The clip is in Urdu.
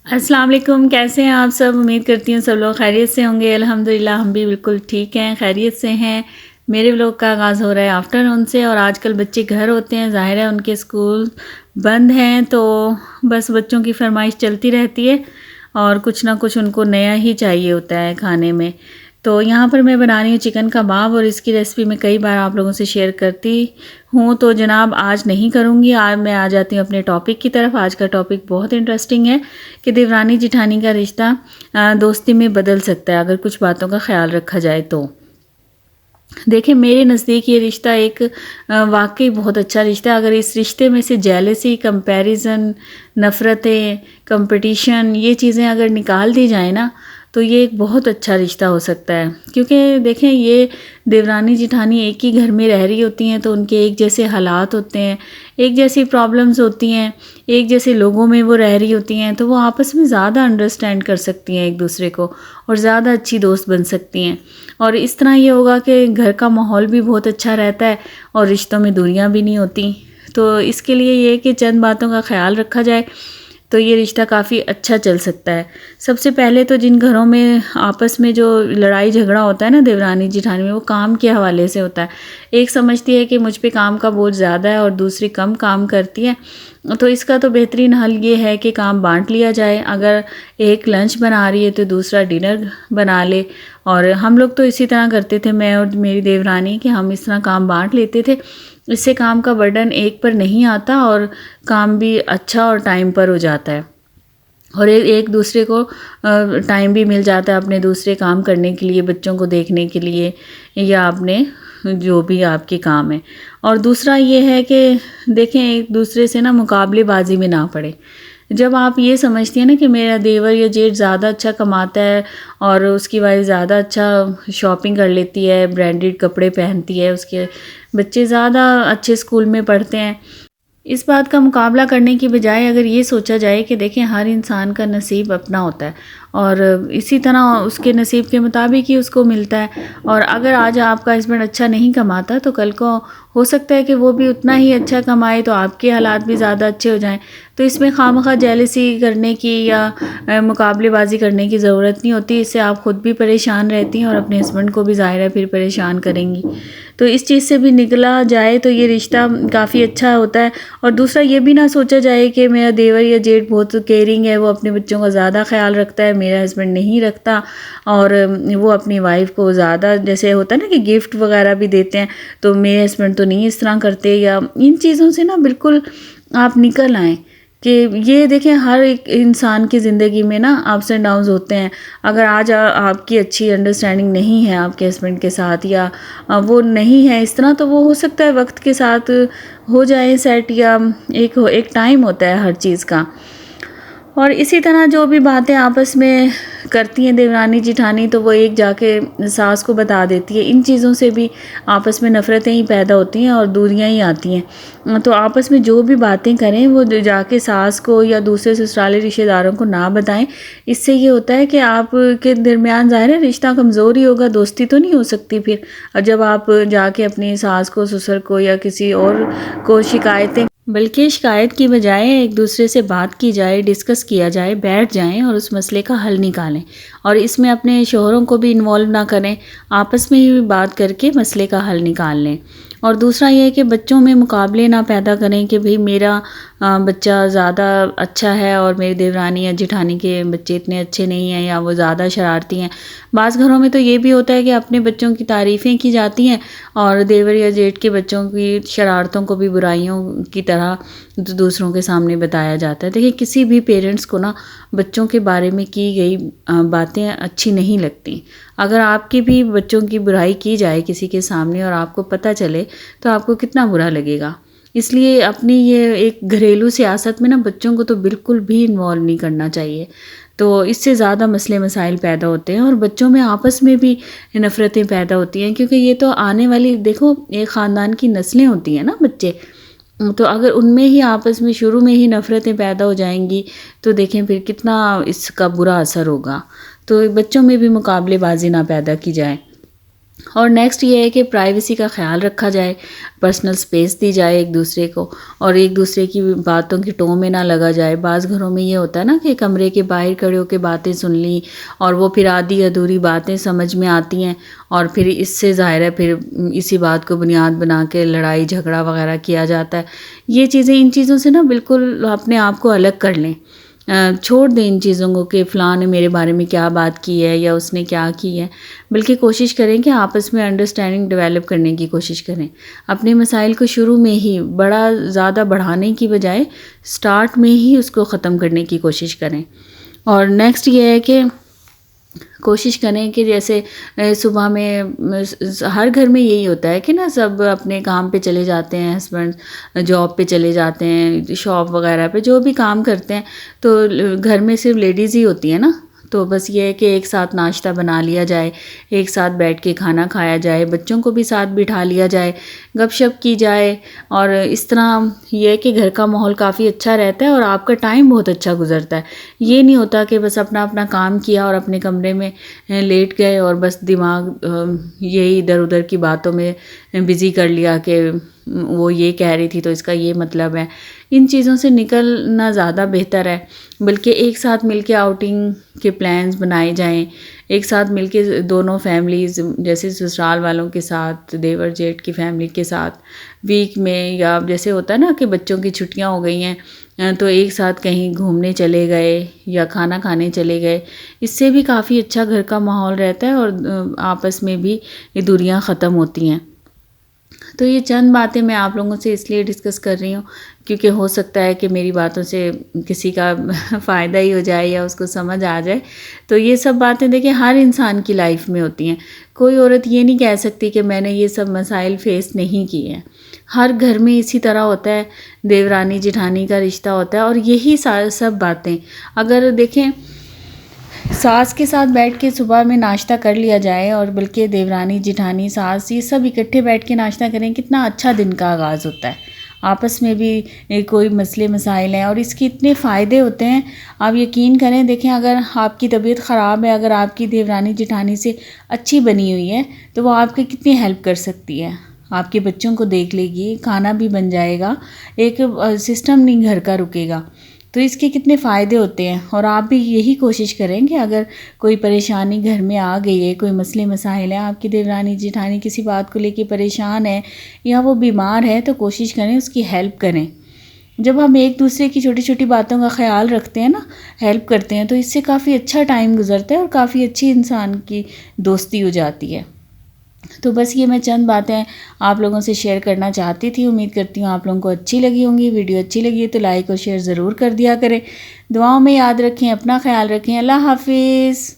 السلام علیکم، کیسے ہیں آپ سب؟ امید کرتی ہوں سب لوگ خیریت سے ہوں گے۔ الحمدللہ ہم بھی بالکل ٹھیک ہیں، خیریت سے ہیں۔ میرے ولاگ کا آغاز ہو رہا ہے آفٹر نون سے، اور آج کل بچے گھر ہوتے ہیں، ظاہر ہے ان کے اسکول بند ہیں، تو بس بچوں کی فرمائش چلتی رہتی ہے اور کچھ نہ کچھ ان کو نیا ہی چاہیے ہوتا ہے کھانے میں۔ تو یہاں پر میں بنا رہی ہوں چکن کباب، اور اس کی ریسپی میں کئی بار آپ لوگوں سے شیئر کرتی ہوں، تو جناب آج نہیں کروں گی۔ آج میں آ جاتی ہوں اپنے ٹاپک کی طرف۔ آج کا ٹاپک بہت انٹرسٹنگ ہے کہ دیورانی جٹھانی کا رشتہ دوستی میں بدل سکتا ہے اگر کچھ باتوں کا خیال رکھا جائے تو۔ دیکھیں، میرے نزدیک یہ رشتہ ایک واقعی بہت اچھا رشتہ ہے۔ اگر اس رشتے میں سے جیلسی، کمپیریزن، نفرتیں، کمپٹیشن، یہ چیزیں اگر نکال دی جائیں نا، تو یہ ایک بہت اچھا رشتہ ہو سکتا ہے۔ کیونکہ دیکھیں، یہ دیورانی جٹھانی ایک ہی گھر میں رہ رہی ہوتی ہیں، تو ان کے ایک جیسے حالات ہوتے ہیں، ایک جیسی پرابلمز ہوتی ہیں، ایک جیسے لوگوں میں وہ رہ رہی ہوتی ہیں، تو وہ آپس میں زیادہ انڈرسٹینڈ کر سکتی ہیں ایک دوسرے کو، اور زیادہ اچھی دوست بن سکتی ہیں۔ اور اس طرح یہ ہوگا کہ گھر کا ماحول بھی بہت اچھا رہتا ہے اور رشتوں میں دوریاں بھی نہیں ہوتی۔ تو اس کے لیے یہ کہ چند باتوں کا خیال رکھا جائے تو یہ رشتہ کافی اچھا چل سکتا ہے۔ سب سے پہلے تو جن گھروں میں آپس میں جو لڑائی جھگڑا ہوتا ہے نا دیورانی جٹھانی میں، وہ کام کے حوالے سے ہوتا ہے۔ ایک سمجھتی ہے کہ مجھ پہ کام کا بوجھ زیادہ ہے اور دوسری کم کام کرتی ہے، تو اس کا تو بہترین حل یہ ہے کہ کام بانٹ لیا جائے۔ اگر ایک لنچ بنا رہی ہے تو دوسرا ڈنر بنا لے۔ اور ہم لوگ تو اسی طرح کرتے تھے، میں اور میری دیورانی، کہ ہم اس طرح کام بانٹ لیتے تھے۔ اس سے کام کا برڈن ایک پر نہیں آتا اور کام بھی اچھا اور ٹائم پر ہو جاتا ہے، اور ایک دوسرے کو ٹائم بھی مل جاتا ہے اپنے دوسرے کام کرنے کے لیے، بچوں کو دیکھنے کے لیے، یا اپنے جو بھی آپ کے کام ہیں۔ اور دوسرا یہ ہے کہ دیکھیں، ایک دوسرے سے نا مقابلے بازی میں نہ پڑے۔ جب آپ یہ سمجھتی ہیں نا کہ میرا دیور یا جیٹھ زیادہ اچھا کماتا ہے اور اس کی وائف زیادہ اچھا شاپنگ کر لیتی ہے، برانڈڈ کپڑے پہنتی ہے، اس کے بچے زیادہ اچھے اسکول میں پڑھتے ہیں، اس بات کا مقابلہ کرنے کی بجائے اگر یہ سوچا جائے کہ دیکھیں، ہر انسان کا نصیب اپنا ہوتا ہے، اور اسی طرح اس کے نصیب کے مطابق ہی اس کو ملتا ہے۔ اور اگر آج آپ کا ہسبینڈ اچھا نہیں کماتا تو کل کو ہو سکتا ہے کہ وہ بھی اتنا ہی اچھا کمائے، تو آپ کے حالات بھی زیادہ اچھے ہو جائیں۔ تو اس میں خواہ جیلسی کرنے کی یا مقابلے بازی کرنے کی ضرورت نہیں ہوتی۔ اس سے آپ خود بھی پریشان رہتی ہیں اور اپنے ہسبینڈ کو بھی ظاہر ہے پھر پریشان کریں گی۔ تو اس چیز سے بھی نکلا جائے تو یہ رشتہ کافی اچھا ہوتا ہے۔ اور دوسرا یہ بھی نہ سوچا جائے کہ میرا دیور یا جیٹھ بہت کیئرنگ ہے، وہ اپنے بچوں کا زیادہ خیال رکھتا ہے، میرا ہسبینڈ نہیں رکھتا، اور وہ اپنی وائف کو زیادہ، جیسے ہوتا ہے نا کہ گفٹ وغیرہ بھی دیتے ہیں، تو میرے ہسبینڈ تو نہیں اس طرح کرتے، یا ان چیزوں سے نا بالکل آپ نکل آئیں۔ کہ یہ دیکھیں، ہر ایک انسان کی زندگی میں نا اپس اینڈ ڈاؤنز ہوتے ہیں۔ اگر آج آپ کی اچھی انڈرسٹینڈنگ نہیں ہے آپ کے ہسبینڈ کے ساتھ، یا وہ نہیں ہے اس طرح، تو وہ ہو سکتا ہے وقت کے ساتھ ہو جائے سیٹ، یا ایک ٹائم ہوتا ہے ہر چیز کا۔ اور اسی طرح جو بھی باتیں آپس میں کرتی ہیں دیورانی جٹھانی، تو وہ ایک جا کے ساس کو بتا دیتی ہے۔ ان چیزوں سے بھی آپس میں نفرتیں ہی پیدا ہوتی ہیں اور دوریاں ہی آتی ہیں۔ تو آپس میں جو بھی باتیں کریں وہ جا کے ساس کو یا دوسرے سسرالی رشتہ داروں کو نہ بتائیں۔ اس سے یہ ہوتا ہے کہ آپ کے درمیان ظاہر ہے رشتہ کمزور ہی ہوگا، دوستی تو نہیں ہو سکتی پھر۔ اور جب آپ جا کے اپنی ساس کو، سسر کو یا کسی اور کو شکایتیں، بلکہ شکایت کی بجائے ایک دوسرے سے بات کی جائے، ڈسکس کیا جائے، بیٹھ جائیں اور اس مسئلے کا حل نکالیں، اور اس میں اپنے شوہروں کو بھی انوالو نہ کریں، آپس میں ہی بات کر کے مسئلے کا حل نکال لیں۔ اور دوسرا یہ ہے کہ بچوں میں مقابلے نہ پیدا کریں کہ بھئی میرا بچہ زیادہ اچھا ہے اور میری دیورانی یا جٹھانی کے بچے اتنے اچھے نہیں ہیں، یا وہ زیادہ شرارتی ہیں۔ بعض گھروں میں تو یہ بھی ہوتا ہے کہ اپنے بچوں کی تعریفیں کی جاتی ہیں اور دیور یا جیٹھ کے بچوں کی شرارتوں کو بھی برائیوں کی طرح دوسروں کے سامنے بتایا جاتا ہے۔ دیکھیں، کسی بھی پیرنٹس کو نا بچوں کے بارے میں کی گئی باتیں اچھی نہیں لگتی۔ اگر آپ کی بھی بچوں کی برائی کی جائے کسی کے سامنے اور آپ کو پتہ چلے تو آپ کو کتنا برا لگے گا۔ اس لیے اپنی یہ ایک گھریلو سیاست میں نا بچوں کو تو بالکل بھی انوالو نہیں کرنا چاہیے، تو اس سے زیادہ مسئلے مسائل پیدا ہوتے ہیں، اور بچوں میں آپس میں بھی نفرتیں پیدا ہوتی ہیں، کیونکہ یہ تو آنے والی، دیکھو، ایک خاندان کی نسلیں ہوتی ہیں نا بچے، تو اگر ان میں ہی آپس میں شروع میں ہی نفرتیں پیدا ہو جائیں گی تو دیکھیں پھر کتنا اس کا برا اثر ہوگا۔ تو بچوں میں بھی مقابلے بازی نہ پیدا کی جائے۔ اور نیکسٹ یہ ہے کہ پرائیویسی کا خیال رکھا جائے، پرسنل سپیس دی جائے ایک دوسرے کو، اور ایک دوسرے کی باتوں کی ٹو میں نہ لگا جائے۔ بعض گھروں میں یہ ہوتا ہے نا کہ کمرے کے باہر کھڑے ہو کے باتیں سن لیں، اور وہ پھر آدھی ادھوری باتیں سمجھ میں آتی ہیں، اور پھر اس سے ظاہر ہے پھر اسی بات کو بنیاد بنا کے لڑائی جھگڑا وغیرہ کیا جاتا ہے۔ یہ چیزیں، ان چیزوں سے نا بالکل اپنے آپ کو الگ کر لیں، چھوڑ دیں ان چیزوں کو کہ فلاں نے میرے بارے میں کیا بات کی ہے یا اس نے کیا کی ہے، بلکہ کوشش کریں کہ آپس میں انڈرسٹینڈنگ ڈیولپ کرنے کی کوشش کریں۔ اپنے مسائل کو شروع میں ہی بڑا زیادہ بڑھانے کی بجائے سٹارٹ میں ہی اس کو ختم کرنے کی کوشش کریں۔ اور نیکسٹ یہ ہے کہ کوشش کریں کہ جیسے صبح میں ہر گھر میں یہی ہوتا ہے کہ نا سب اپنے کام پہ چلے جاتے ہیں، ہسبینڈ جاب پہ چلے جاتے ہیں، شاپ وغیرہ پہ جو بھی کام کرتے ہیں، تو گھر میں صرف لیڈیز ہی ہوتی ہیں نا، تو بس یہ ہے کہ ایک ساتھ ناشتہ بنا لیا جائے، ایک ساتھ بیٹھ کے کھانا کھایا جائے، بچوں کو بھی ساتھ بٹھا لیا جائے، گپ شپ کی جائے، اور اس طرح یہ ہے کہ گھر کا ماحول کافی اچھا رہتا ہے اور آپ کا ٹائم بہت اچھا گزرتا ہے۔ یہ نہیں ہوتا کہ بس اپنا اپنا کام کیا اور اپنے کمرے میں لیٹ گئے اور بس دماغ یہی ادھر ادھر کی باتوں میں بزی کر لیا کہ وہ یہ کہہ رہی تھی تو اس کا یہ مطلب ہے۔ ان چیزوں سے نکلنا زیادہ بہتر ہے، بلکہ ایک ساتھ مل کے آؤٹنگ کے پلانز بنائے جائیں، ایک ساتھ مل کے دونوں فیملیز، جیسے سسرال والوں کے ساتھ، دیور جیٹھ کی فیملی کے ساتھ ویک میں، یا جیسے ہوتا ہے نا کہ بچوں کی چھٹیاں ہو گئی ہیں تو ایک ساتھ کہیں گھومنے چلے گئے یا کھانا کھانے چلے گئے، اس سے بھی کافی اچھا گھر کا ماحول رہتا ہے اور آپس میں بھی یہ دوریاں ختم ہوتی ہیں۔ تو یہ چند باتیں میں آپ لوگوں سے اس لیے ڈسکس کر رہی ہوں کیونکہ ہو سکتا ہے کہ میری باتوں سے کسی کا فائدہ ہی ہو جائے یا اس کو سمجھ آ جائے۔ تو یہ سب باتیں دیکھیں ہر انسان کی لائف میں ہوتی ہیں، کوئی عورت یہ نہیں کہہ سکتی کہ میں نے یہ سب مسائل فیس نہیں کیے ہیں۔ ہر گھر میں اسی طرح ہوتا ہے، دیورانی جٹھانی کا رشتہ ہوتا ہے، اور یہی سب باتیں اگر دیکھیں ساس کے ساتھ بیٹھ کے صبح میں ناشتہ کر لیا جائے، اور بلکہ دیورانی جٹھانی ساس یہ سب اکٹھے بیٹھ کے ناشتہ کریں، کتنا اچھا دن کا آغاز ہوتا ہے۔ آپس میں بھی کوئی مسئلے مسائل ہیں اور اس کے اتنے فائدے ہوتے ہیں، آپ یقین کریں۔ دیکھیں اگر آپ کی طبیعت خراب ہے، اگر آپ کی دیورانی جٹھانی سے اچھی بنی ہوئی ہے تو وہ آپ کی کتنی ہیلپ کر سکتی ہے، آپ کے بچوں کو دیکھ لے گی، کھانا بھی بن جائے گا، ایک سسٹم نہیں گھر کا رکے گا۔ تو اس کے کتنے فائدے ہوتے ہیں، اور آپ بھی یہی کوشش کریں کہ اگر کوئی پریشانی گھر میں آ گئی ہے، کوئی مسئلے مسائل ہیں، آپ کی دیورانی جٹھانی کسی بات کو لے کے پریشان ہے یا وہ بیمار ہے، تو کوشش کریں اس کی ہیلپ کریں۔ جب ہم ایک دوسرے کی چھوٹی چھوٹی باتوں کا خیال رکھتے ہیں نا، ہیلپ کرتے ہیں، تو اس سے کافی اچھا ٹائم گزرتا ہے اور کافی اچھی انسان کی دوستی ہو جاتی ہے۔ تو بس یہ میں چند باتیں آپ لوگوں سے شیئر کرنا چاہتی تھی، امید کرتی ہوں آپ لوگوں کو اچھی لگی ہوں گی۔ ویڈیو اچھی لگی ہے تو لائک اور شیئر ضرور کر دیا کریں، دعاؤں میں یاد رکھیں، اپنا خیال رکھیں، اللہ حافظ۔